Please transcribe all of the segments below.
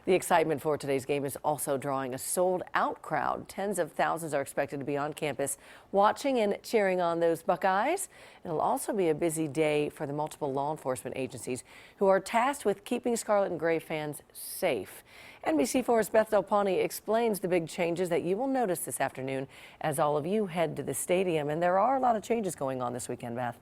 The excitement for today's game is also drawing a sold-out crowd. Tens of thousands are expected to be on campus watching and cheering on those Buckeyes. It'll also be a busy day for the multiple law enforcement agencies who are tasked with keeping Scarlet and Gray fans safe. NBC4's Beth Del Pawnee explains the big changes that you will notice this afternoon as all of you head to the stadium. And there are a lot of changes going on this weekend, Beth.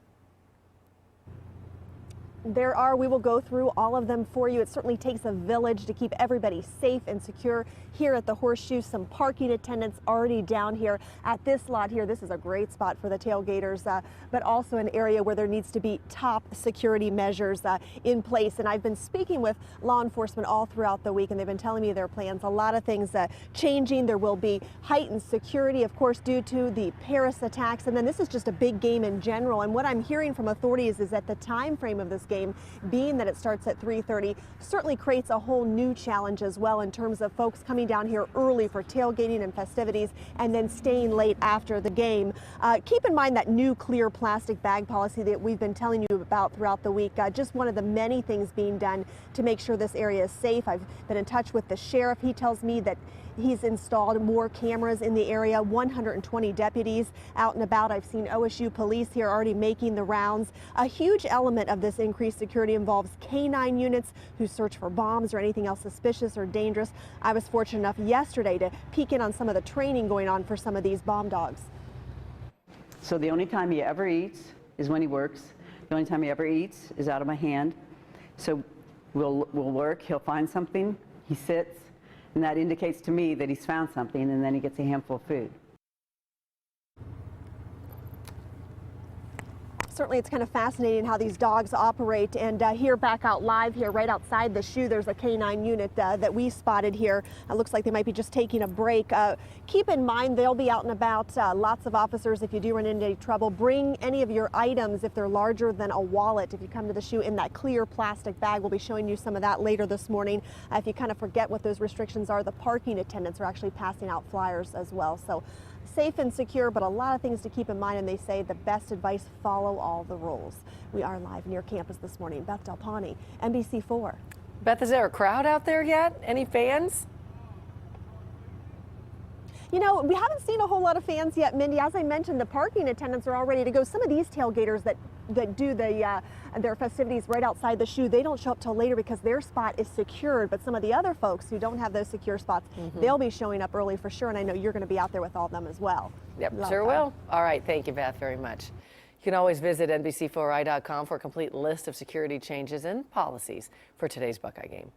There are. We will go through all of them for you. It certainly takes a village to keep everybody safe and secure here at the Horseshoe. Some parking attendants already down here at this lot here. This is a great spot for the tailgaters, but also an area where there needs to be top security measures in place. And I've been speaking with law enforcement all throughout the week, and they've been telling me their plans. A lot of things changing. There will be heightened security, of course, due to the Paris attacks. And then this is just a big game in general. And what I'm hearing from authorities is that the time frame of this game, being that it starts at 3:30, certainly creates a whole new challenge as well in terms of folks coming down here early for tailgating and festivities and then staying late after the game. Keep in mind that new clear plastic bag policy that we've been telling you about throughout the week. Just one of the many things being done to make sure this area is safe. I've been in touch with the sheriff. He tells me that he's installed more cameras in the area, 120 deputies out and about. I've seen OSU police here already making the rounds. A huge element of this increased security involves K-9 units who search for bombs or anything else suspicious or dangerous. I was fortunate enough yesterday to peek in on some of the training going on for some of these bomb dogs. So the only time he ever eats is when he works. The only time he ever eats is out of my hand. So we'll work, he'll find something, he sits, and that indicates to me that he's found something, and then he gets a handful of food. Certainly it's kind of fascinating how these dogs operate, and here back out live here right outside the shoe there's a K-9 unit that we spotted here. It looks like they might be just taking a break. Keep in mind they'll be out and about. Lots of officers, if you do run into any trouble, bring any of your items if they're larger than a wallet. If you come to the shoe in that clear plastic bag, we'll be showing you some of that later this morning. If you kind of forget what those restrictions are, the parking attendants are actually passing out flyers as well. So safe and secure, but a lot of things to keep in mind, and they say the best advice: follow all the rules. We are live near campus this morning. Beth Del Pawnee, NBC4. Beth, is there a crowd out there yet? Any fans? You know, we haven't seen a whole lot of fans yet, Mindy. As I mentioned, the parking attendants are all ready to go. Some of these tailgaters that do their festivities right outside the shoe, they don't show up till later because their spot is secured. But some of the other folks who don't have those secure spots, they'll be showing up early for sure. And I know you're going to be out there with all of them as well. Yep, sure will. All right, thank you, Beth, very much. You can always visit NBC4i.com for a complete list of security changes and policies for today's Buckeye game.